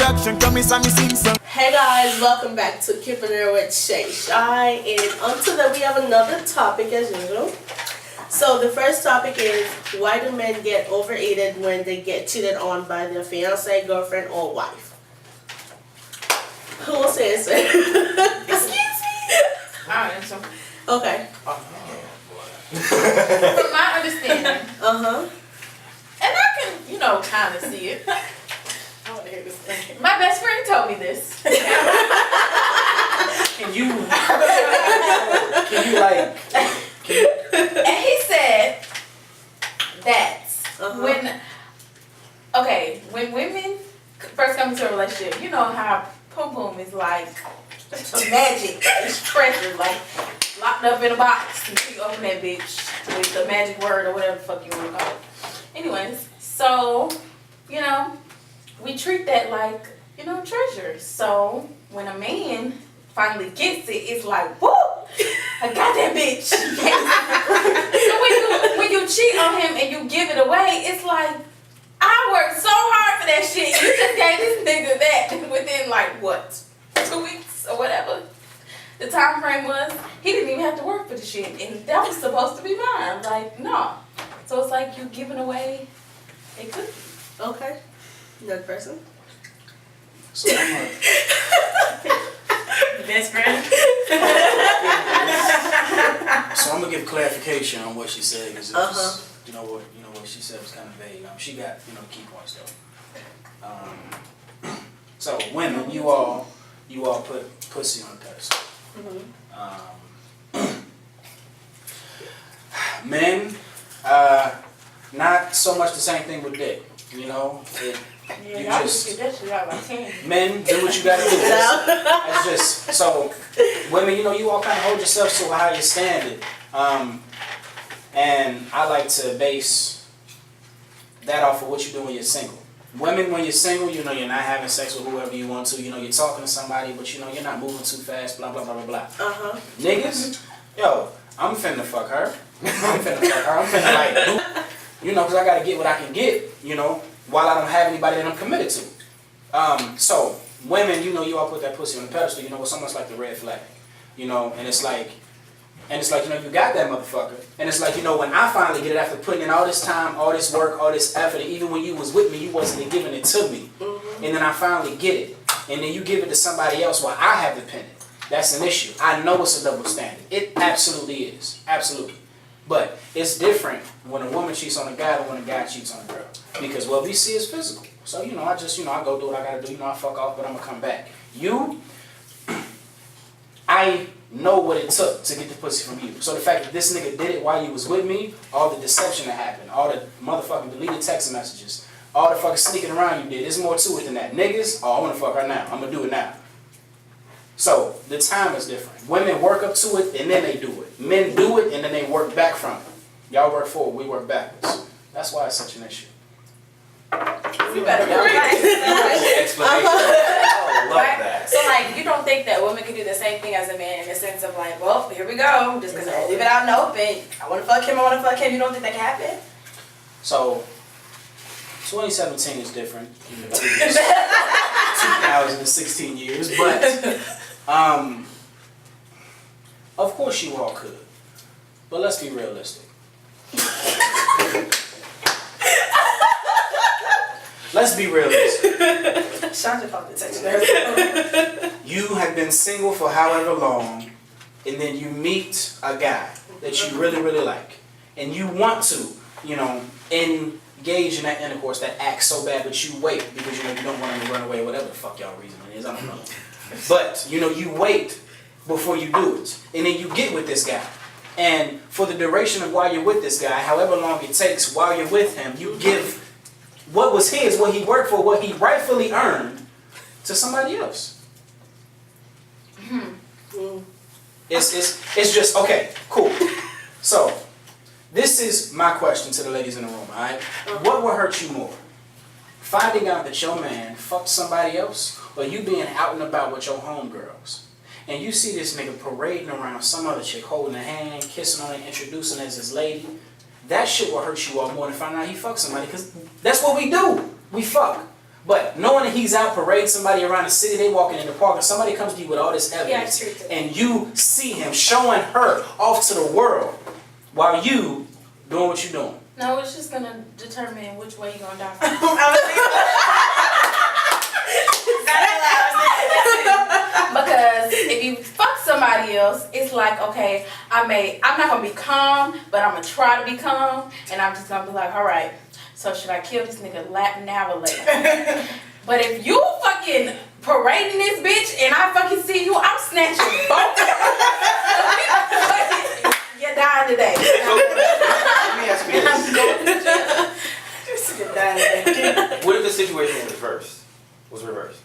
introduction. Come and me sing some. Hey guys, welcome back to Keeping It with Shay Shy, and on today we have another topic as usual. So the first topic is, why do men get overeated when they get cheated on by their fiance, girlfriend, or wife? Who will say it? Excuse me. I'll answer. Okay. From my understanding, And I can, kind of see it. I want to hear this thing. My best friend told me this. And he said that when women first come into a relationship, you know how pum pum is like magic. It's treasure, like locked up in a box until you open that bitch with the magic word or whatever the fuck you want to call it. Anyways, so we treat that like treasure. So when a man finally gets it, it's like, woo! I got that bitch. So when you cheat on him and you give it away, it's like, I worked so hard for that shit. You just gave this nigga that within 2 weeks or whatever the time frame was. He didn't even have to work for the shit, and that was supposed to be mine. Like, no. So it's like you giving away a cookie. Okay. Another person. So I'm Best friend. So I'm gonna give clarification on what she said, because what she said was kind of vague. She got key points though. So women, you all put pussy on the pedestal. Men, not so much the same thing with dick. Men, do what you gotta do. That's just so. Women, you all kind of hold yourself to a higher standard, and I like to base that off of what you do when you're single. Women, when you're single, you're not having sex with whoever you want to. You're talking to somebody, but you're not moving too fast. Blah blah blah blah blah. Niggas, I'm finna fuck her. I'm finna because I gotta get what I can get. While I don't have anybody that I'm committed to. So women, you all put that pussy on the pedestal. It's almost like the red flag. And it's like, you got that motherfucker. And it's like, when I finally get it after putting in all this time, all this work, all this effort, and even when you was with me, you wasn't giving it to me. And then I finally get it. And then you give it to somebody else while I have the pendant. That's an issue. I know it's a double standard. It absolutely is. Absolutely. But it's different when a woman cheats on a guy than when a guy cheats on a girl. Because what we see is physical. So, I just, I go do what I gotta do. I fuck off, but I'm gonna come back. I know what it took to get the pussy from you. So the fact that this nigga did it while you was with me, all the deception that happened, all the motherfucking deleted text messages, all the fucking sneaking around you did, there's more to it than that. Niggas, I wanna fuck her now. I'm gonna do it now. So the time is different. Women work up to it and then they do it. Men do it and then they work back from it. Y'all work forward, we work backwards. That's why it's such an issue. You better go. Explanation. I love that. So you don't think that women can do the same thing as a man in the sense of well, here we go. I'm just gonna leave it out in the open. I wanna fuck him, You don't think that can happen? So 2017 is different. 2016 years, but of course you all could. But let's be realistic. Let's be realistic. You have been single for however long, and then you meet a guy that you really, really like, and you want to, engage in that intercourse that acts so bad, but you wait because you don't want him to run away, whatever the fuck y'all reason is, I don't know. But you wait before you do it, and then you get with this guy, and for the duration of while you're with this guy, however long it takes while you're with him, you give what was his, what he worked for, what he rightfully earned, to somebody else. It's just okay, cool. So this is my question to the ladies in the room, alright? What will hurt you more? Finding out that your man fucked somebody else, or you being out and about with your homegirls, and you see this nigga parading around some other chick, holding her hand, kissing on her, introducing her as his lady? That shit will hurt you all more than finding out he fucked somebody, because that's what we do. We fuck. But knowing that he's out parading somebody around the city, they walking in the park, and somebody comes to you with all this evidence, and you see him showing her off to the world while you doing what you doing. No, it's just gonna determine which way you're gonna die from. Because if you fuck somebody else, it's like, okay, I'm not gonna be calm, but I'm gonna try to be calm, and I'm just gonna be like, all right, so should I kill this nigga now or later? But if you fucking parading this bitch and I fucking see you, I'm snatching both of you. You're dying today. Let me ask you this. You're dying today. What if the situation was reversed?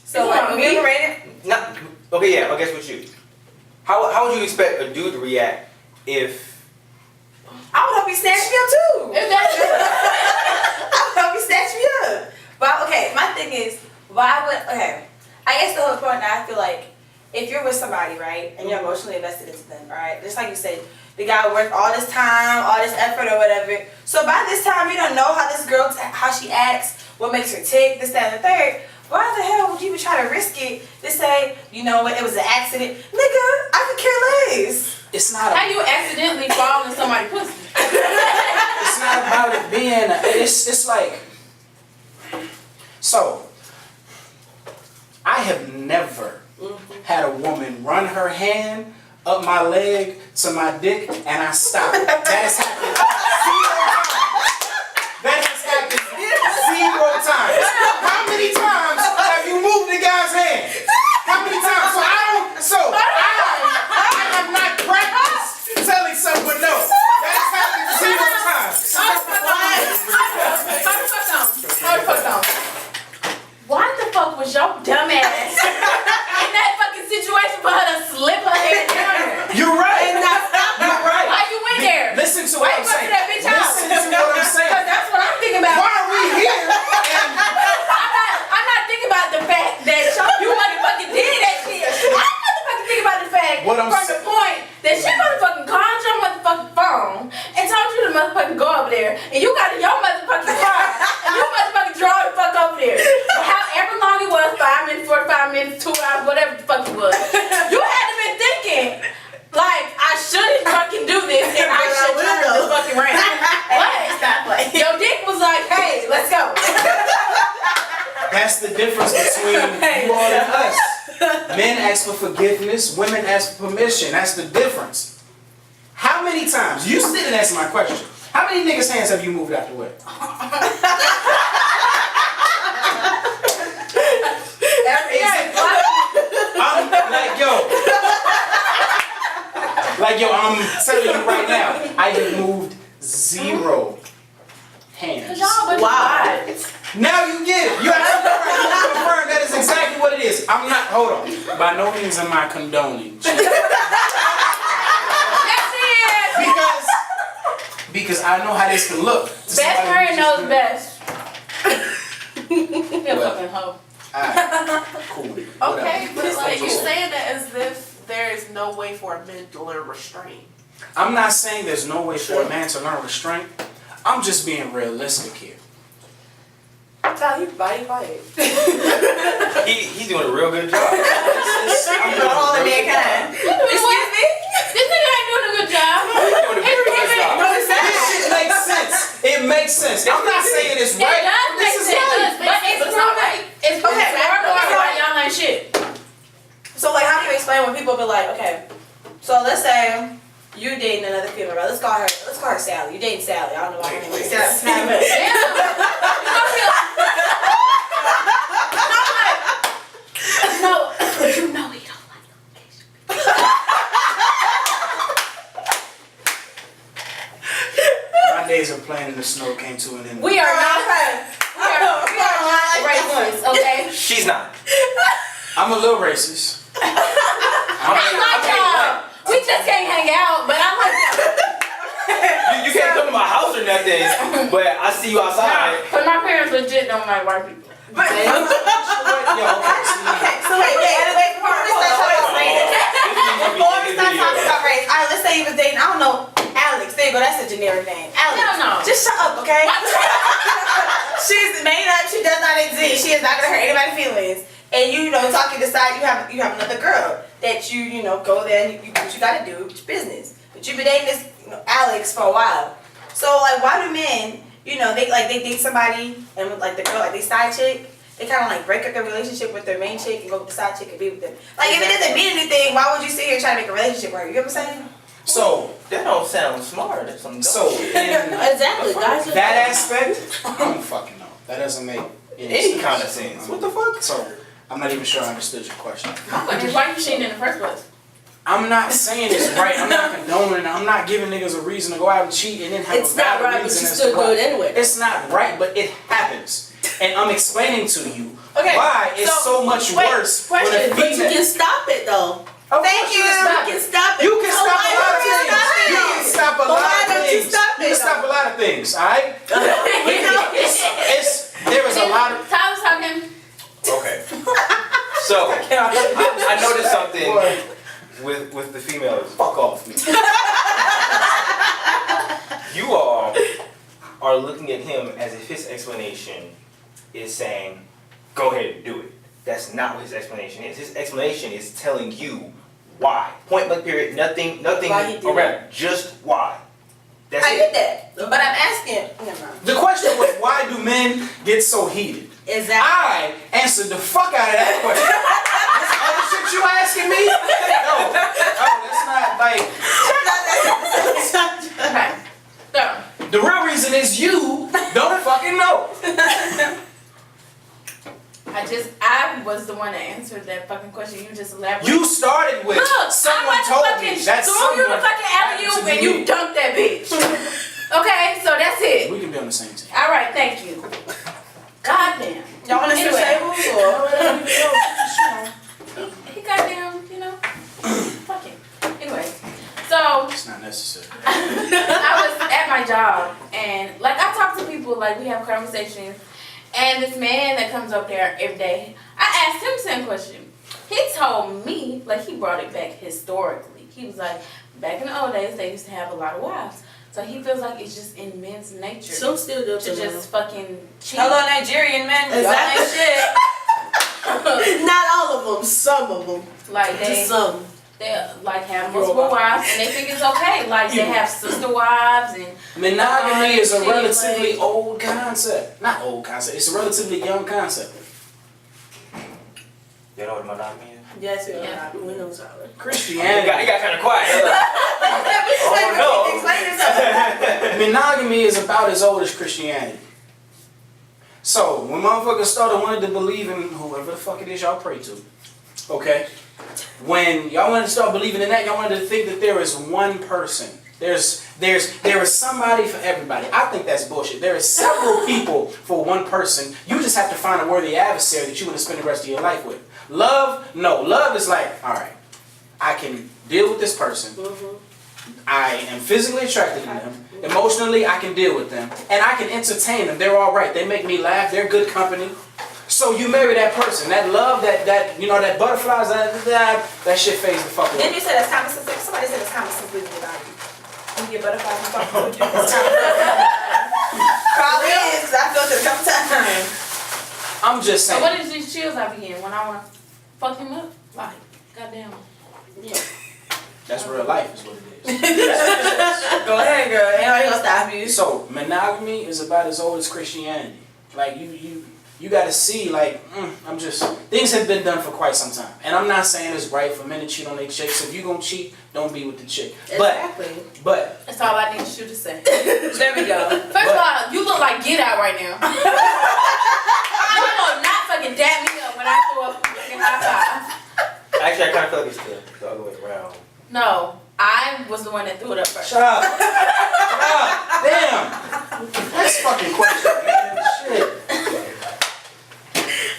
So like, me paraded? Not okay. Yeah, I guess with you. How would you expect a dude to react if? I would hope he snatched me up too. If that's I would hope he snatched me up. But okay, my thing is, I guess the whole point that I feel like, if you're with somebody, right, and you're emotionally invested into them, right, just like you said, the guy worked all this time, all this effort or whatever. So by this time, you don't know how this girl, how she acts, what makes her tick, this, that, and the third. Why the hell would you even try to risk it to say, you know what, it was an accident? Nigga, I could care less. It's not how you accidentally fall in somebody's pussy. It's not about it being. It's like. So, I have never had a woman run her hand up my leg to my dick and I stop it. That has happened 0 times. How many times have you moved the guy's hand? How many times? I have not practiced telling someone no. That has happened 0 times. Hold the fuck on. Why the fuck was your dumb ass in that fucking situation for her to slip her hand down there? You're right. You're right. Why you went there? Listen to what I'm saying. That bitch out. Listen to what I'm saying. Cause that's what I'm thinking about. Why are we here? I'm not thinking about the fact that you motherfucking did that shit. I'm motherfucking thinking about the fact the point that she motherfucking called your motherfucking phone and told you to motherfucking go over there, and you got in your motherfucking car and you motherfucking drove the fuck over there. However long it was, 5 minutes, 45 minutes, 2 hours, whatever the fuck it was. You had to been thinking, like, I shouldn't fucking do this and I should turn the fucking around. But your dick was like, hey, let's go. That's the difference between you all and us. Men ask for forgiveness, women ask for permission. That's the difference. How many times? You didn't answer my question. How many niggas' hands have you moved out the way? I'm I'm telling you right now, I have moved 0 hands. Wow. Now you get it. You actually confirm that is exactly what it is. I'm not, hold on. By no means am I condoning. Because I know how this can look. Best friend knows best. You're fucking hoe. Cool. Okay, but like you're saying that as if there is no way for a man to learn restraint. I'm not saying there's no way for a man to learn restraint. I'm just being realistic here. Tyler, you body fight. He's doing a real good job. I'm the whole of mankind. Excuse me? This nigga ain't doing a good job. He's doing a very good job. This shit makes sense. It makes sense. I'm not saying it's right. It does make sense, but it's not right. It's Okay, why y'all ain't shit. So like, how do you explain when people be like, okay, so let's say you're dating another female, right? Let's call her Sally. You're dating Sally. I don't know why her name is Sally. No, but you know he don't like location. My days of playing in the snow came to an end. We are not racist, okay? She's not. I'm a little racist. I like y'all. We just can't hang out, but I like You can't come to my house or nothing, but I see you outside. But my parents legit don't like white people. Okay, so wait, before we start talking about race, alright, let's say you was dating, I don't know, Alex. There you go, that's a generic name. Alex. No. Just shut up, okay? she's made up. She does not exist. She is not gonna hurt anybody's feelings. And you know, talking decide you have another girl that you know go there and you do what you gotta do. It's your business. But you've been dating this Alex for a while. So like, why do men, you know, they date somebody and like the girl, like they side chick, they kind of like break up their relationship with their main chick and go with the side chick and be with them. Like if it doesn't mean anything, why would you sit here and try to make a relationship work? You know what I'm saying? So That don't sound smart. That's some so in Exactly, guys. that aspect, I don't fucking know. That doesn't make any kind of sense. What the fuck? So I'm not even sure I understood your question. Why you cheating in the first place? I'm not saying it's right. I'm not condoning. I'm not giving niggas a reason to go out and cheat and then have It's a not valid right, but you reason as still to do why. it anyway. It's not right, but it happens. And I'm explaining to you Okay, why it's so much wait, worse when a question, But you female. can stop it though. Of Thank course you. can You stop can it. stop it. You can So stop why a lot of don't you things. stop it? You can stop a But lot why of don't you things. stop You it, can stop a lot of things. All right. There is a lot of. Tyler's talking. Okay. So I noticed something Boy, with the females. fuck off me. You all are looking at him as if his explanation is saying, "Go ahead and do it." That's not what his explanation is. His explanation is telling you why. Point blank period. Nothing Why he did around. Just why. That's I it. get that, but I'm asking. Never mind. The question was, why do men get so heated? Exactly. I answered the fuck out of that question. This other shit you asking me? No, that's not like. Okay. So, The real reason is you don't fucking know. I was the one that answered that fucking question. You just elaborated. You started with Look, someone I told fucking me that threw someone you the fucking alley happened to and be you me. dunked that bitch. Okay, so that's it. We can be on the same team. All right, thank you. Goddamn. Y'all want to switch tables or? He goddamn, you know. Fuck him. Anyway, so It's not necessary. I was at my job and like I talk to people, like we have conversations, and this man that comes up there every day, I asked him the same question. He told me, like he brought it back historically. He was like, back in the old days they used to have a lot of wives. So he feels like it's just in men's nature Some still do to just fucking cheat. Hello, Nigerian men. Exactly. Y'all ain't shit. Not all of them. Some of them. Like Just some. they like have multiple wives and they think it's okay. Like they have sister wives and Monogamy is a Shit, relatively like- old concept. Not old concept. It's a relatively young concept. You know what monogamy is? Yes, Yeah. we know solid. It Christianity. got kind of quiet. Explain yourself. Monogamy is about as old as Christianity. So when motherfuckers started wanting to believe in whoever the fuck it is y'all pray to, okay? When y'all wanted to start believing in that, y'all wanted to think that there is one person. There is somebody for everybody. I think that's bullshit. There is several people for one person. You just have to find a worthy adversary that you want to spend the rest of your life with. Love, no. Love is like, all right, I can deal with this person. I am physically attracted to them. Emotionally, I can deal with them. And I can entertain them. They're all right. They make me laugh. They're good company. So you marry that person. That love, that you know, that butterflies, that shit fades the fuck away. Then you said it's common sense. Somebody said it's common sense with about you. You get butterflies and talk to you. It's common sense. Probably is, because I felt it a couple times. I'm just so saying. what is these chills I be getting when I wanna fuck him up? Like, goddamn. That's real life is what it is. Go ahead, girl. Ain't nobody gonna stop you. So monogamy is about as old as Christianity. Like you gotta see, like, I'm just, things have been done for quite some time. And I'm not saying it's right for men to cheat on their chicks. If you gonna cheat, don't be with the chick. Exactly. But That's all I need you to say. There we go. First of all, you look like Get Out right now. You will not fucking dap me up when I throw up a fucking high five. Actually, I kind of feel like it's the other way around. No, I was the one that threw it up first. shut up. Shut up. Damn. That's fucking question, man. Shit.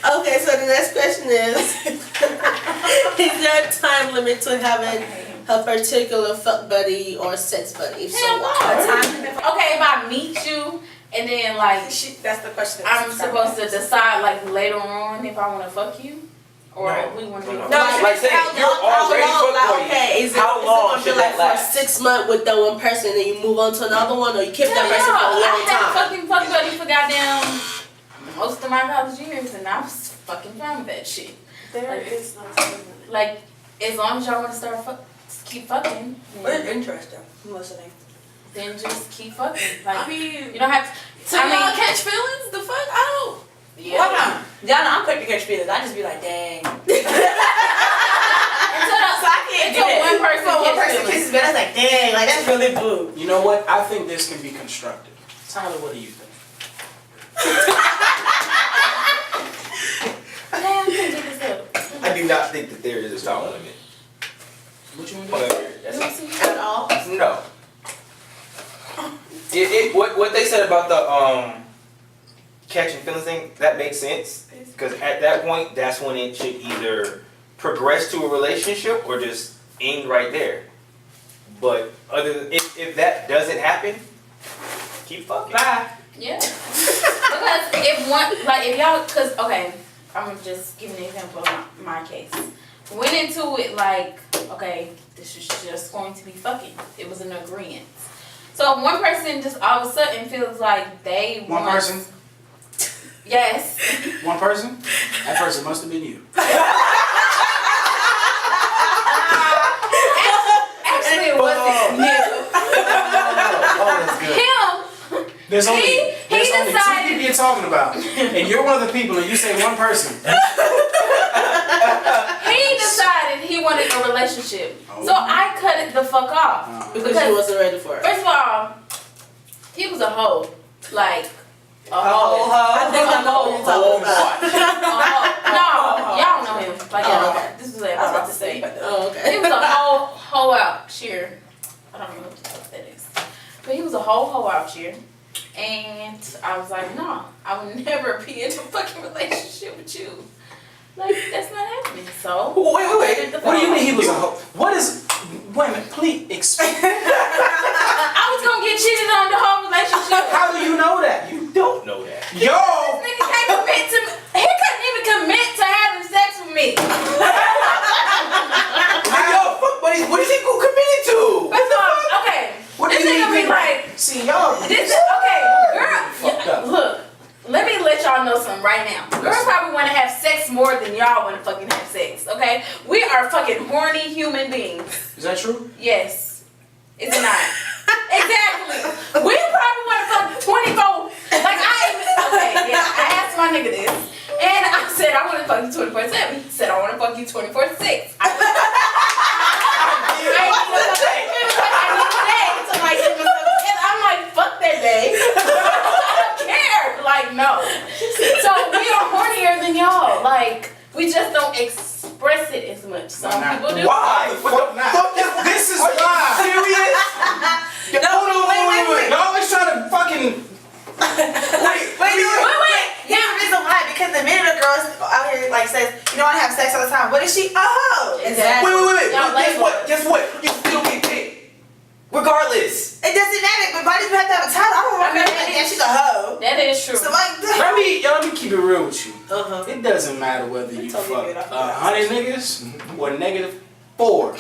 Okay, so the next question is there a time limit to having a particular fuck buddy or sex buddy? If so, Hell no. why? Okay, if I meet you and then like That's the question. I'm supposed to decide like later on if I want to fuck you or we want to be. No. No, Like saying you're already fuckboy. Okay, is it, How long is it should gonna be that like last? for 6 months with that one person and then you move on to another one, or you keep that person for a long I had a time? fucking fuck buddy for goddamn most of my college years, and I was fucking fine with that shit. There is no time limit. Like, as long as y'all want to keep fucking, Interesting. I'm listening. then just keep fucking. Like, I mean, you don't have to. so y'all catch feelings? The fuck? I don't. Yeah. Hold on. Y'all know I'm quick to catch feelings. I just be like, dang. So I can't do Until that. one person So one gets person feelings. kisses me, I was like, dang, like that's really boo. You know what? I think this can be constructive. Tyler, what do you think? I do not think that there is a time limit. What you want to do? However, that's At all? no. What they said about the catching feelings thing, that makes sense. Because at that point, that's when it should either progress to a relationship or just end right there. But if that doesn't happen, keep fucking. Bye. Yeah. Because if y'all, okay, I'm just giving an example of my case. Went into it like, okay, this is just going to be fucking. It was an agreement. So if one person just all of a sudden feels like they One want... person? Yes. One person? That person must have been you. Actually, it wasn't me. Oh, that's good. Him. There's only He two decided- people you're talking about. And you're one of the people and you say one person. He decided he wanted a relationship. So I cut it the fuck off. Because you wasn't ready for it. First of all, he was a hoe. Like, a Oh, hoe. I think I know what you're talking about. No, y'all know him. Like, Oh, yeah, okay. this is what I was about to say. Oh, He okay. was a hoe out here. I don't know what the fuck that is. But he was a hoe out here. And I was like, no, I would never be in a fucking relationship with you. Like, that's not happening. So, Wait. What do you mean he was a hoe? What is... Wait a minute, please explain. I was gonna get cheated on the whole relationship. How do you know that? You don't know that. Yo! This nigga can't commit to me. He couldn't even commit to having sex with me. Yo, fuck buddies, what do you think you committed to? First of all, okay. What do This you nigga mean? be like, See, y'all... okay, Fucked girl, up. look, let me let y'all know something right now. Girls probably want to have sex more than y'all want to fucking have sex, okay? We are fucking horny human beings. Is that true? Yes. It's not. Exactly. We probably want to fuck 24. Like, okay, yeah, I asked my nigga this. And I said, I want to fuck you 24/7. He said, I want to fuck you 24/6. I'm like, fuck that day. I don't care. Like, no. So we are hornier than y'all. Like, we just don't express it as much. Some Why not? people do. Why? Fuck not. This is why. Serious? Wait. Y'all always trying to fucking... Wait. Yeah. Here's the reason why. Because the minute a girl out here like says, you don't want to have sex all the time, what is she? Oh! Exactly. Wait. Y'all Guess what? You still get picked. Regardless. It doesn't matter, but why does you have to have a title? I don't want to I mean, like, yeah, she's a hoe. That is true. So like, Let me keep it real with you. Uh-huh. It doesn't matter whether you Totally fuck good. I 100 niggas or -4.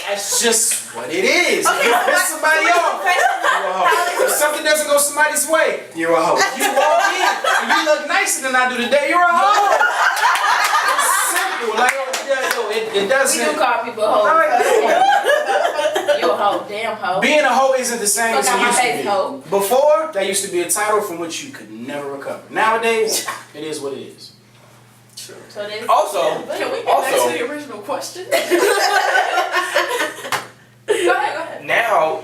That's just what it is. Okay, If you so piss somebody off, you're a hoe. If something doesn't go somebody's way, you're a hoe. You walk in and you look nicer than I do today, you're a hoe. It's simple. Like, it We doesn't. do call people hoes. You a hoe, damn hoe. Being a hoe isn't the same as Fuck it out my used to face, be. hoe. Before, that used to be a title from which you could never recover. Nowadays, it is what it is. So this, Also, Can we get back to the original question? Go ahead. now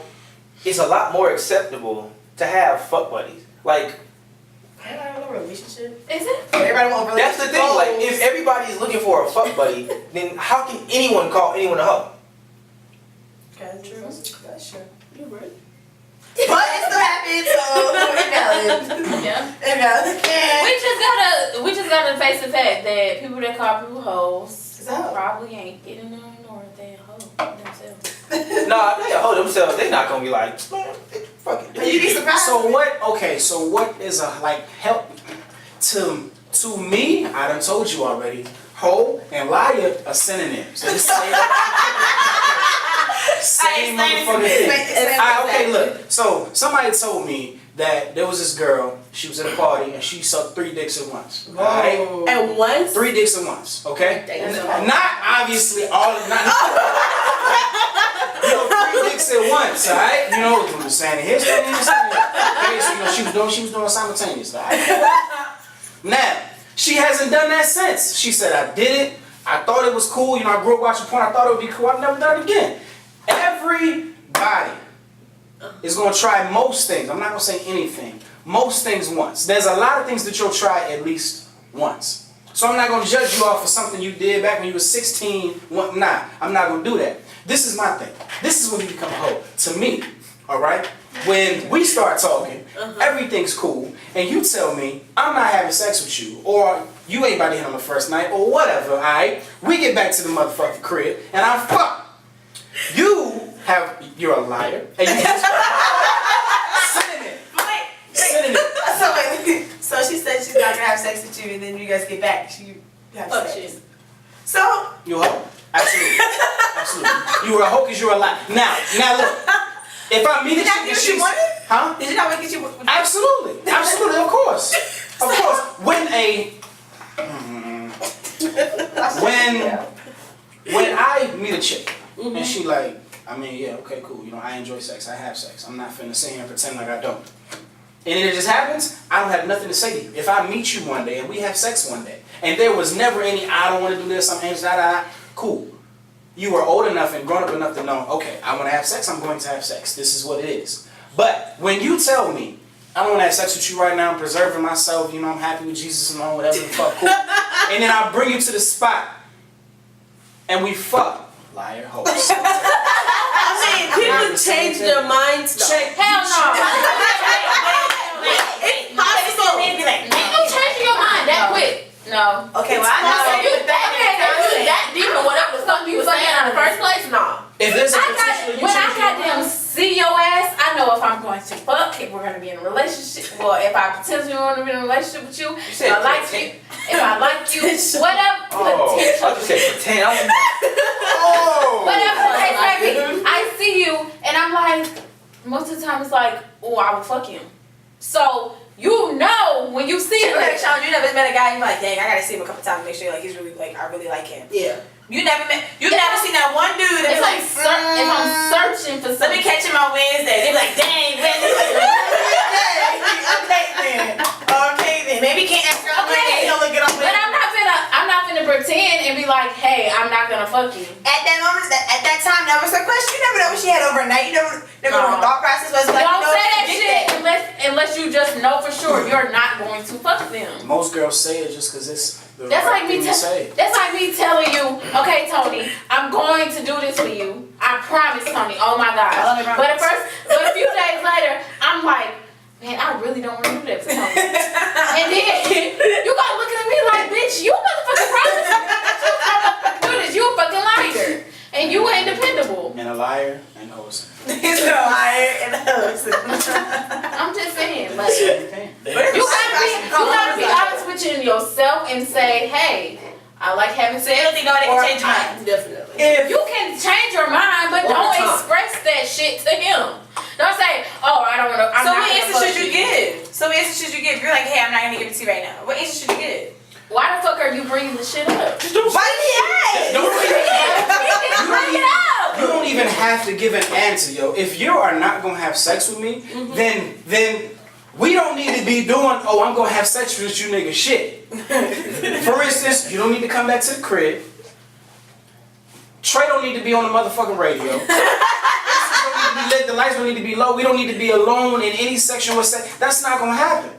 it's a lot more acceptable to have fuck buddies. Like, everybody want a relationship. is it? Everybody want a that's the relationship. thing. Like, if everybody is looking for a fuck buddy, then how can anyone call anyone a hoe? That's true. That's true. You're right. But it still happens, so invalid. Yeah. Invalid. We just gotta face the fact that people that call people hoes So. probably ain't getting none or they a hoe themselves. Nah, they a hoe themselves. They not gonna be like, man, fuck it. You'd be surprised. So what? Okay, so what is a help to me? I done told you already. Hoe and liar are synonyms. They're the same motherfucking thing. Okay, look. So somebody told me that there was this girl, she was at a party, and she sucked 3 dicks at once. Alright? At once? 3 dicks at once, okay? Damn. Not obviously all, not, you know, 3 dicks at once, alright? You know, from the standing here, standing here, standing here. Okay, so you know, she was doing it simultaneously, alright? Now, she hasn't done that since. She said, I did it, I thought it was cool, you know, I grew up watching porn, I thought it would be cool, I've never done it again. Everybody is gonna try most things, I'm not gonna say anything, most things once. There's a lot of things that you'll try at least once. So I'm not gonna judge you off for something you did back when you were 16, nah, I'm not gonna do that. This is my thing. This is when you become a hoe. To me, alright? When we start talking, everything's cool, and you tell me I'm not having sex with you, or you ain't about to hit on the first night, or whatever, alright? We get back to the motherfucking crib, and I'm fucked. You're a liar, and you just synonym. So she said she's not gonna have sex with you, and then you guys get back, she have sex. Shit. So You a hoe. Absolutely. Absolutely. You were a hoe because you're a liar. Now look. If I meet a Did you not chick get and what you she's... wanted? Huh? Did you not want to get you? Absolutely. Absolutely, of course. Of course. When I meet a chick and she like, I mean, yeah, okay, cool. You know, I enjoy sex. I have sex. I'm not finna sit here and pretend like I don't. And then it just happens, I don't have nothing to say to you. If I meet you one day and we have sex one day, and there was never any, I don't want to do this, I'm anxious, cool. You were old enough and grown up enough to know, okay, I want to have sex, I'm going to have sex. This is what it is. But when you tell me, I don't want to have sex with you right now, I'm preserving myself, you know, I'm happy with Jesus and all, whatever the fuck, cool. And then I bring you to the spot, and we fuck. Liar, hoe. I mean, people change their minds though. Hell no. It's possible. Ain't no changing your mind that quick. No. Okay, well I know. If you that deep in whatever the fuck you was saying in the first place, no. If there's a potential, When I goddamn see your ass, I know if I'm going to fuck, if we're gonna be in a relationship, or if I potentially want to be in a relationship with you, if I like you, whatever. Oh, I just said pretend. Whatever the case may be, I see you, and I'm like, most of the time it's like, oh, I will fuck him. So you know when you see him. Sean, you never met a guy, you're like, dang, I gotta see him a couple times to make sure like he's really like, I really like him. Yeah. You've never seen that one dude that If be like, if I'm searching for let something, me catch him on Wednesday. They be like, dang, Wednesday. Okay then. Maybe can't ask her on Wednesday. He'll look it up. but I'm not finna pretend and be like, hey, I'm not gonna fuck you. At that moment, at that time, that was her question. You never know what she had overnight. You never know what her thought process was. Like, Don't you know, say that get shit unless you just know for sure you're not going to fuck them. most girls say it just because it's the That's right like me. thing to say. That's like me telling you, okay, Tony, I'm going to do this for you. I promise, Tony. Oh my God. I love it, But a few days later, I'm like, man, I really don't want to do that for Tony. And then you got looking at me like, bitch, you motherfucking promised me that you motherfucking do this. You a fucking liar, and you ain't dependable. And a liar and a host. He's a liar and a husband. I'm just saying, like. Same thing. You gotta be honest with yourself and say, hey, I like having sex. I don't think nobody can change your mind. Definitely. You can change your mind, but don't express that shit to him. Don't say, oh, I don't want to. So what answer should you give? If you're like, hey, I'm not gonna give it to you right now. What answer should you give? Why the fuck are you bringing the shit up? Why did he You don't even have to give an answer, yo. If you are not gonna have sex with me, then we don't need to be doing, oh, I'm gonna have sex with you nigga shit. For instance, you don't need to come back to the crib. Trey don't need to be on the motherfucking radio. The lights don't need to be low. We don't need to be alone in any section with sex. That's not gonna happen.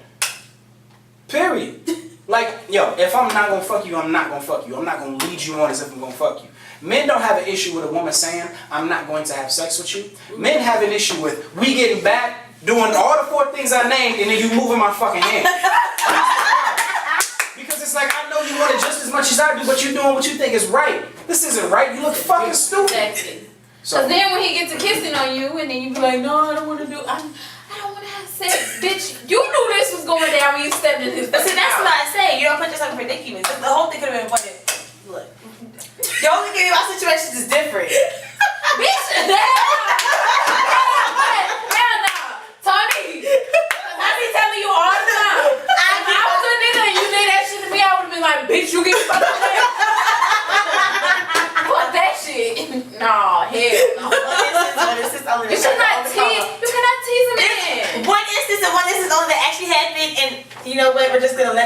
Period. Like, yo, if I'm not gonna fuck you, I'm not gonna fuck you. I'm not gonna lead you on as if I'm gonna fuck you. Men don't have an issue with a woman saying, I'm not going to have sex with you. Men have an issue with, we getting back, doing all the 4 things I named, and then you moving my fucking hand. Because it's like, I know you want it just as much as I do, but you're doing what you think is right. This isn't right. You look fucking stupid. Exactly. So Cause then when he gets to kissing on you, and then you be like, no, I don't want to do. I don't want to have sex, bitch. You knew this was going down when you stepped in his. But see, that's what I say. You don't put yourself in predicaments. The whole thing could have been avoided. Look, the only thing about situations is different. Bitch, hell no, Tony.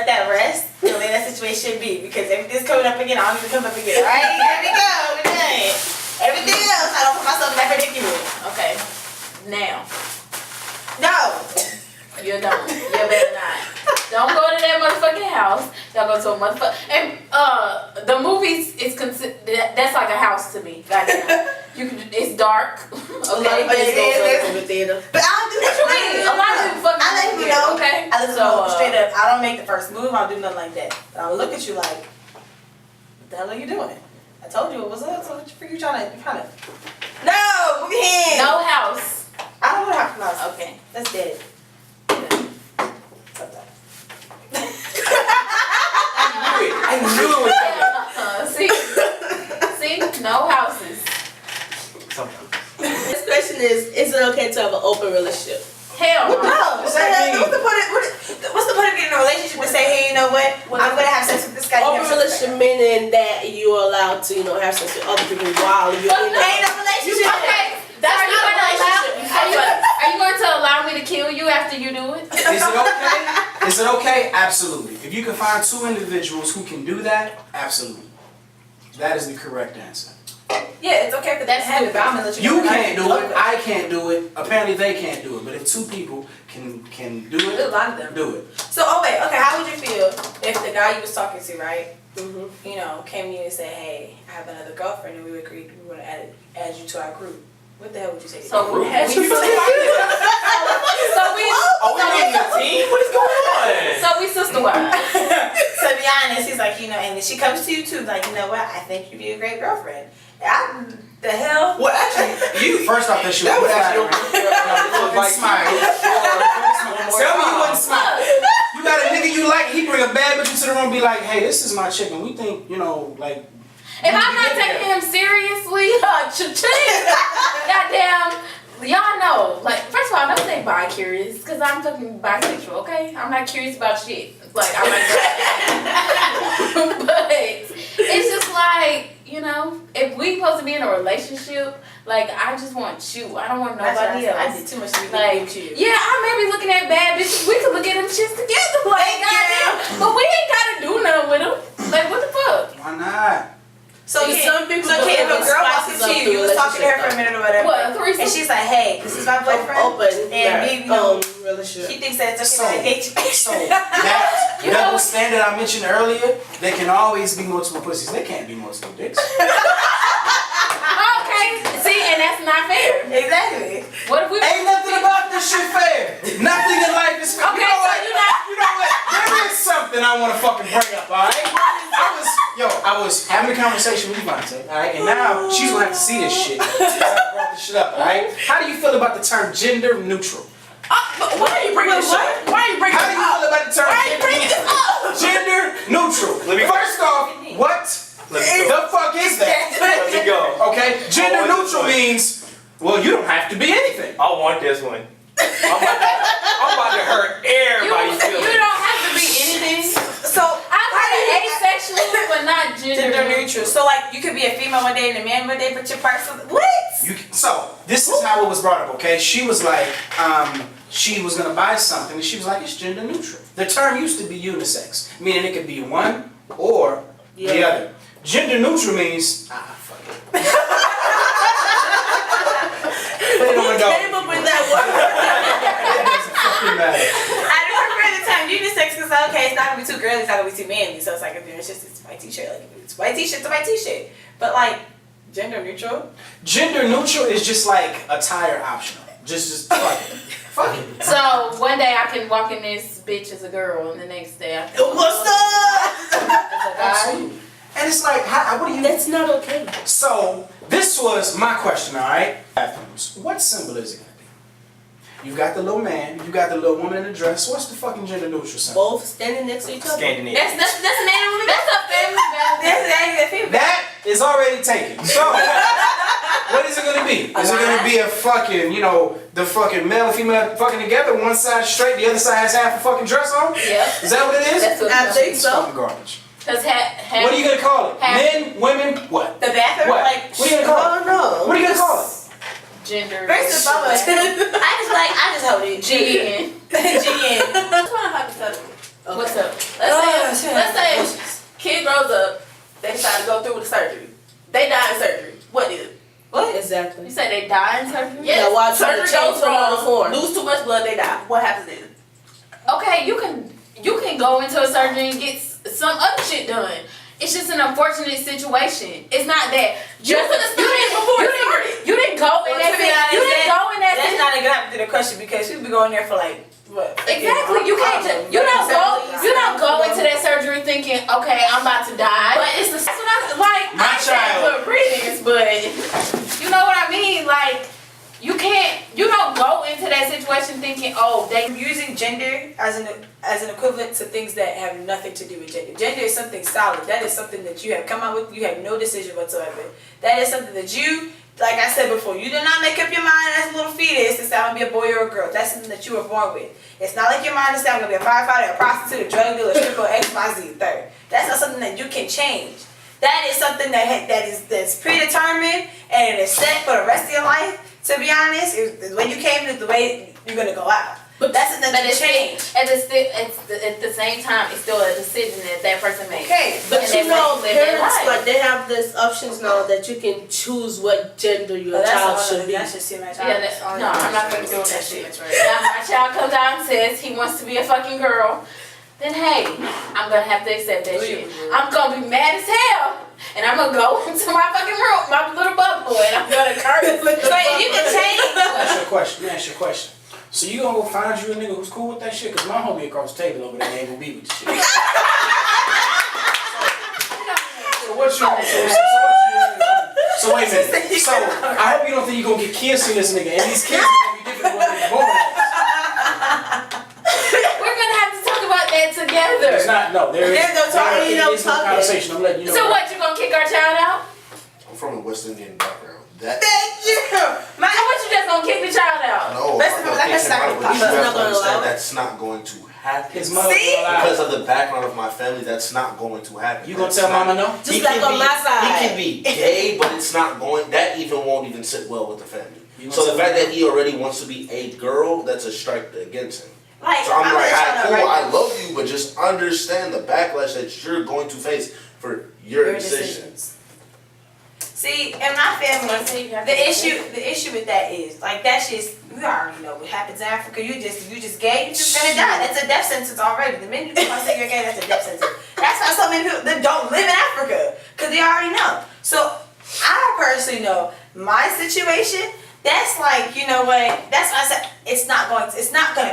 let that rest and let that situation be because everything's coming up again. I don't need to come up again. All right, there we go. We're done. Everything else, I don't put myself in that predicament. Okay. Now, No. you don't. You better not. Don't go to that motherfucking house. Y'all go to a motherfucker. And the movies is that's like a house to me. Goddamn. It's dark. Okay. But it is movie theater. But I don't do What you mean? A lot of people fucking I let you weird, know. okay? I let you So, know straight up. I don't make the first move. I don't do nothing like that. But I'll look at you like, what the hell are you doing? I told you it was up. So what you figure you trying to? No, move your hand. No house. I don't want to have to. Okay. That's dead. I knew it was See, no houses. something. This question is it okay to have an open relationship? Hell no. No. What's the point of getting in a relationship to say, hey, you know what? I'm gonna have sex with this guy. you Open have sex with relationship meaning that you're allowed to, have sex with other people while you're Fuck in no. a Ain't no relationship. Okay. That's Are you not a gonna allow- relationship. Are you going to allow me to kill you after you do it? Is it okay? Is it okay? Absolutely. If you can find two individuals who can do that, absolutely. That is the correct answer. Yeah, it's okay for that to happen, but I'm gonna let you You know. can't do it. I can't do it. Apparently they can't do it. But if two people can do There's a it, lot of them. do it. So, okay, how would you feel if the guy you was talking to, right, Mm-hmm. came to you and said, hey, I have another girlfriend and we agreed we want to add you to our group? What the hell would you say? So we Are we making a team? What is going on? So we sister wives. So to be honest, he's like, and then she comes to you too, like, you know what? I think you'd be a great girlfriend. The hell? Well, actually, First off, that shit that was would actually flattering. smile. Tell me you wouldn't smile. You got a nigga you like, he bring a bad bitch into the room, be like, hey, this is my chick, and we think, like. If I'm not taking him seriously, goddamn, y'all know. Like, first of all, don't say bi-curious, because I'm fucking bisexual, okay? I'm not curious about shit. Like, I'm not. But it's just like, if we supposed to be in a relationship, like, I just want you. I don't want nobody else. I did too much to be Like, with you. yeah, I may be looking at bad bitches. We could look at them shits together. Like, goddamn. But we ain't gotta do nothing with them. Like, what the fuck? Why not? So, See, some people if a put girl walks spices into up you, the you was talking to her for a minute or whatever, What, a threesome? and she's like, hey, this is my boyfriend, Open and we, relationship. she thinks that it's okay to date you. So that double standard I mentioned earlier, there can always be multiple pussies. There can't be multiple dicks. Okay. See, and that's not fair. Exactly. What if we... Ain't nothing about this shit fair. Nothing in life is fair. Okay, You know so what? you not... You know what? There is something I want to fucking bring up, alright? I was having a conversation with Devontae, alright? And now she's gonna have to see this shit. I brought this shit up, alright? How do you feel about the term gender neutral? But why are you bringing this up? Why are you bringing How do you feel about the term gender neutral? First off, what the fuck is that? Let me go. Okay? Gender neutral means, well, you don't have to be anything. I want this one. I'm about to hurt everybody's You feelings. don't have to be anything. So, I'm kind of asexual, but not gender neutral. So, like, you could be a female one day and a man one day, but your parts of what? So, this is how it was brought up, okay? She was like, she was gonna buy something, and she was like, it's gender neutral. The term used to be unisex, meaning it could be one or the other. Gender neutral means, fuck it. Put it on the dog. Came up with that word. It doesn't fucking matter. I do prefer the term unisex because, okay, it's not gonna be too girly, it's not gonna be too manly. So, it's like, if it's just, it's a white t-shirt, like, if it's a white t-shirt, it's a white t-shirt. But, like, gender neutral? Gender neutral is just like attire optional. Just fuck it. Fuck it. So one day I can walk in this bitch as a girl, and the next day I can What's up? as a guy. Absolutely. And it's like, what do you... That's not okay. So, this was my question, alright? Bathrooms. What symbol is it going to be? You got the little man, you got the little woman in the dress. What's the fucking gender neutral symbol? Both standing next to each other. Scandinavian. That's man and woman. That's a family values. That is already taken. So, what is it going to be? Is it going to be a fucking, the fucking male and female fucking together, one side straight, the other side has half a fucking dress on? Yep. Is that what it is? That's what I think It's so. fucking garbage. Because What are you going to call it? half- Men, women, what? The bathroom, What? like, What are you going to call it? Oh no. What are you going to call it? gender first of all, I just hold it. GN. GN. That's one hypothetical. Okay. What's up? Let's say kid grows up, they decide to go through with the surgery. They die in surgery. What is it? What? Exactly. You say they die in surgery? Yeah, while trying to surgery change goes from another wrong, form. lose too much blood, they die. What happens then? Okay, you can go into a surgery and get some other shit done. It's just an unfortunate situation. It's not that you didn't go in that. You didn't go in that. That's not a good answer to the question because you'll be going there for like what? Exactly. You can't. You don't go into that surgery thinking, okay, I'm about to die. But it's that's what I like. My I said child. for reasons, but you know what I mean. Like you can't. You don't go into that situation thinking, oh, they Using gender as an equivalent to things that have nothing to do with gender. Gender is something solid. That is something that you have come out with. You have no decision whatsoever. That is something that you, like I said before, you did not make up your mind as a little fetus to say I'm gonna be a boy or a girl. That's something that you were born with. It's not like your mind to say I'm gonna be a firefighter, a prostitute, a drug dealer, a stripper, X, Y, Z, third. That's not something that you can change. That is something that's predetermined and it is set for the rest of your life. To be honest, the way you came is the way you're gonna go out. But that's something that you change. At the same time, it's still a decision that person makes. Okay, But And you they know, live their parents life. like they have this options now that you can choose what gender your child should be. That should see my child. Yeah, no, I'm not gonna do that shit. Now, my child comes out and says he wants to be a fucking girl, then hey, I'm gonna have to accept that shit. I'm gonna be mad as hell, and I'm gonna go into my fucking room, my little bubble, and I'm gonna curse. So you can change. Let me ask you a question. So you gonna go find you a nigga who's cool with that shit? Cause my homie across the table over there ain't gonna be with the shit. So what you? So wait a minute. So I hope you don't think you gonna get kids from this nigga, and these kids are gonna be different than what they're born as. We're gonna have to talk about that together. There's not. No, there is. There's no talking, There is no conversation. I'm letting you know. So what? You gonna kick our child out? I'm from a West Indian background. That Thank you. So what? You just gonna kick the child out? no, Best of all, like I said, but you I'm have not to gonna allow understand it. that's not going to happen. His mother See? will allow Because it. of the background of my family, that's not going to happen. You gonna That's tell not- mama no? Just He like can on be- my side. He can be gay, but it's not going. That even won't even sit well with the family. You So the gonna fact tell that he already wants to be a girl, that's a strike against him. Like, So I'm gonna like, let y'all alright, know cool, right I now. love you, but just understand the backlash that you're going to face for your decisions. See, in my family, the issue with that is like that's just we already know what happens in Africa. You just gay, you just gonna die. That's a death sentence already. The minute you say you're gay, that's a death sentence. That's why so many people that don't live in Africa because they already know. So I personally know my situation. That's like, you know what? That's why I said it's not gonna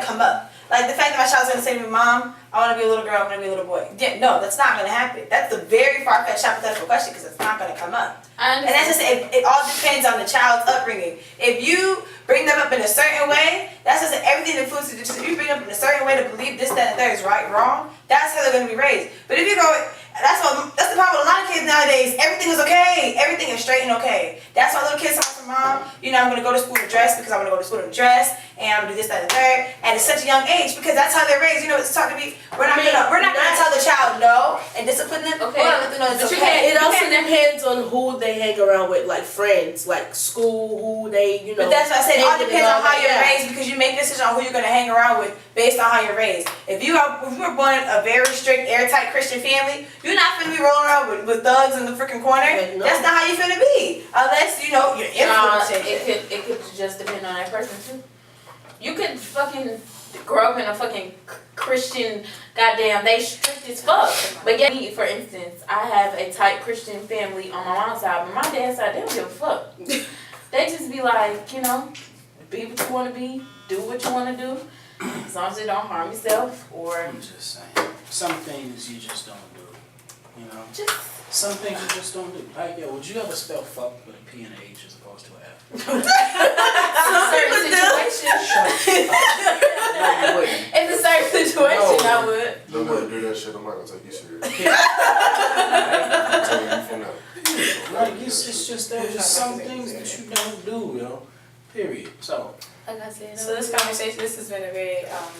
come up. Like the fact that my child's gonna say to me, Mom, I wanna be a little girl, I wanna be a little boy. Yeah, no, that's not gonna happen. That's a very far-fetched hypothetical question because it's not gonna come up. And that's just it all depends on the child's upbringing. If you bring them up in a certain way, that's just everything influences you. If you bring them up in a certain way to believe this, that, and that is right, wrong, that's how they're gonna be raised. But if you go, that's the problem with a lot of kids nowadays. Everything is okay. Everything is straight and okay. That's why little kids talk to Mom, you know, I'm gonna go to school in a dress because I'm gonna go to school in a dress, and I'm gonna do this, that, and the third. And it's such a young age because that's how they're raised. You know, it's talking to me. We're not gonna tell the child no and discipline them. Okay. We're gonna let them know it's But you okay. It also depends on who they hang around with, like friends, like school, who they, you know. But that's what I said. It all hanging depends and on how you're that. raised because you make decisions on who you're gonna hang around with based on how you're raised. If you were born in a very strict, airtight Christian family, you're not finna be rolling around with thugs in the freaking corner. But no. That's not how you finna be, unless you know you're influencing. It could just depend on that person too. You could fucking grow up in a fucking Christian, goddamn, they strict as fuck. But yet, me, for instance, I have a tight Christian family on my mom's side, but my dad's side, they don't give a fuck. They just be like, you know, be what you want to be, do what you want to do, as long as you don't harm yourself or I'm just saying. Some things you just don't do. You know? just. Some things you just don't do. Like, yo, would you ever spell fuck with a P and a H as opposed to an F? Certain situations. No, you wouldn't. If it's a certain situation, I would. Don't ever do that shit. I'm not gonna take you serious. Right? I'm telling you from now. Like, it's just there's just some things that you don't do, yo. Period. So, Like I said, So this conversation, this has been a very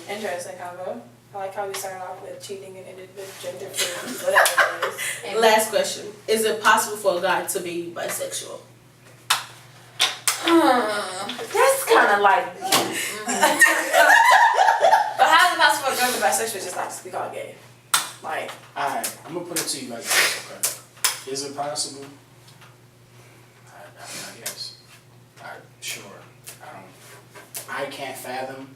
interesting convo. I like how we started off with cheating and ended with gender freedom, whatever it is. and Last question: is it possible for a guy to be bisexual? that's kind of like. But how possible for a girl to be bisexual just not to be called gay? Like, Alright, I'm gonna put it to you like this, okay? Is it possible? I guess. Sure. I can't fathom.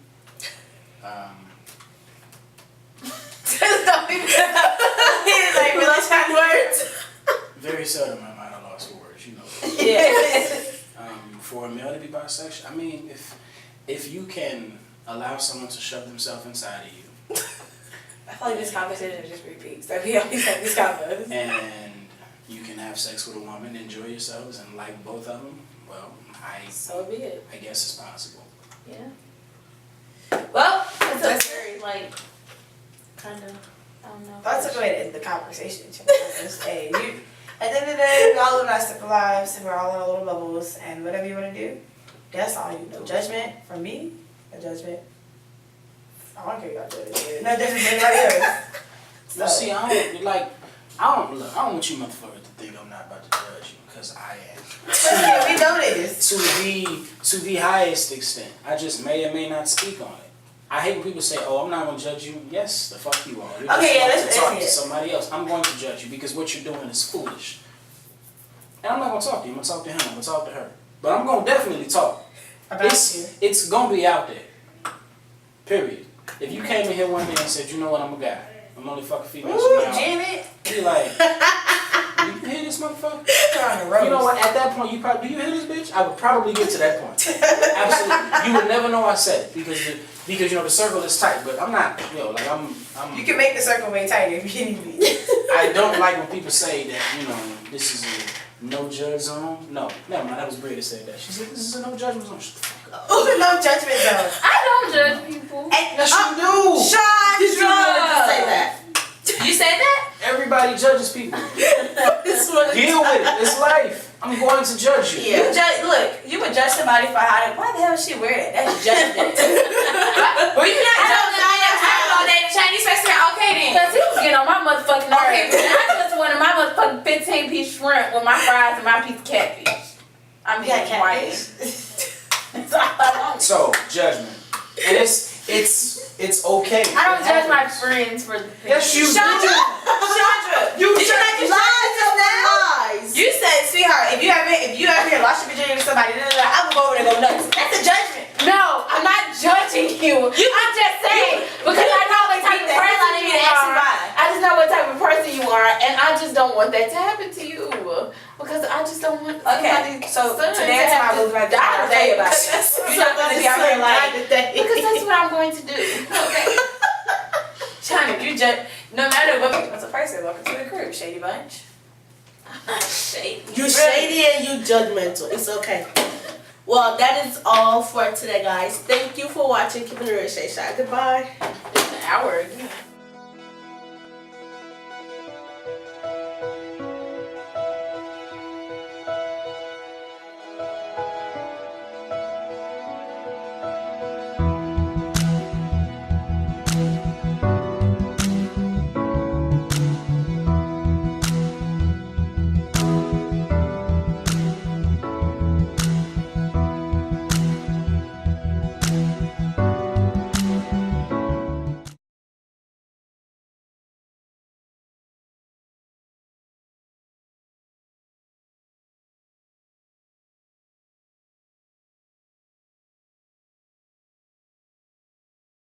don't even. He's like, really trying words. Very seldom am I at a loss for words, you know. Yeah. For a male to be bisexual, I mean, if you can allow someone to shove themselves inside of you, I feel like this conversation just repeats. That we always have these convos. and you can have sex with a woman, enjoy yourselves, and like both of them, well, So be it. I guess it's possible. Yeah. Well, That's very like kind of. I don't know. that's a good way to end the conversation. Hey, you. At the end of the day, we all live our separate lives, and we're all in our little bubbles, and whatever you want to do, that's all you. No judgment from me. No judgment. I don't care about judgment. No judgment from anybody else. You see, I don't want you motherfuckers to think I'm not about to judge you, because I am. We know this. To the highest extent. I just may or may not speak on it. I hate when people say, "Oh, I'm not gonna judge you." Yes, the fuck you are. You're just Okay, yeah, going let's to talk see to it. somebody else. I'm going to judge you because what you're doing is foolish. And I'm not gonna talk to you. I'm gonna talk to him. I'm gonna talk to her. But I'm gonna definitely talk. About you. It's gonna be out there. Period. If you came in here one day and said, "You know what? I'm a guy. I'm only fucking females." Ooh, from now on," Janet. be like, "Do you hear this motherfucker?" You're on the road. You know what? At that point, do you hear this bitch? I would probably get to that point. Absolutely. You would never know I said it because you know the circle is tight. But I'm not. Like I'm. You can make the circle way tighter if you need me. I don't like when people say that this is a no judge zone. No, never mind. That was Bria that said that. She said this is a no judgment zone. Shut the fuck up. No judgment zone. I don't judge people. Yes, you do. Did you really just say that? You said that? Everybody judges people. This one. Deal with it. It's life. I'm going to judge you. Yeah. You would judge somebody for how why the hell is she wear that? That's judgment. Well, you not judging that Chinese restaurant, okay then. Because he was getting on my motherfucking Okay, nerves. And I just wanted my motherfucking 15-piece shrimp with my fries and my piece of catfish. I'm Yeah, being white. That's all I want. So judgment, and it's okay. I don't It judge my happens. friends for the things. Yes, you do. Chandra, You did you not just Lies just over now? lies. You said, sweetheart, if you ever here lost your virginity to somebody, I would go over there and go nuts. That's a judgment. No, I'm not judging you. I'm just saying because I know what type of Beat the hell person out of me you to ask you are. why. I just know what type of person you are, and I just don't want that to happen to you because I just don't want. Okay, so somebody's son today to time I have was to right die there. today About it. You're not gonna be out here like because that's what I'm going to do. Okay. China. You judge no matter what. What's a person? Welcome to the crew, Shady Bunch. Shady. You shady and you judgmental. It's okay. Well, that is all for today, guys. Thank you for watching. Keep it real, Shay Shy. Goodbye. It's an hour again.